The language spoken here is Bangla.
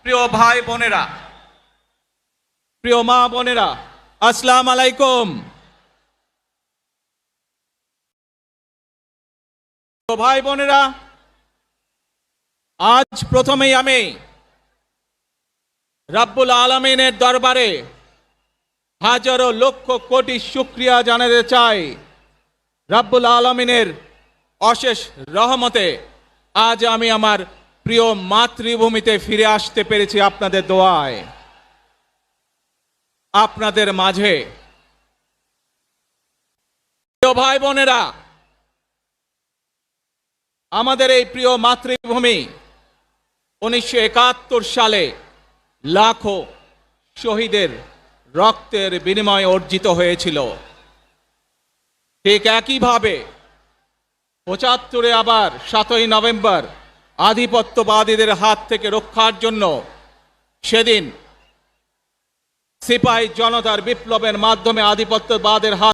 প্রিয় ভাই বোনেরা, প্রিয় মা বোনেরা, আসসালামু আলাইকুম। ভাই বোনেরা, আজ প্রথমেই আমি রাব্বুল আলামিনের দরবারে হাজারো লক্ষ কোটি শুকরিয়া জানাতে চাই। রাব্বুল আলামিনের অশেষ রহমতে আজ আমি আমার প্রিয় মাতৃভূমিতে ফিরে আসতে পেরেছি আপনাদের দোয়ায়। আপনাদের মাঝে প্রিয় ভাই বোনেরা, আমাদের এই প্রিয় মাতৃভূমি 1971 সালে লাখো শহীদের রক্তের বিনিময়ে অর্জিত হয়েছিল। ঠিক একইভাবে 75-এ আবার 7ই নভেম্বর আধিপত্যবাদীদের হাত থেকে রক্ষার জন্য সেদিন সিপাহী জনতার বিপ্লবের মাধ্যমে আধিপত্যবাদের হাত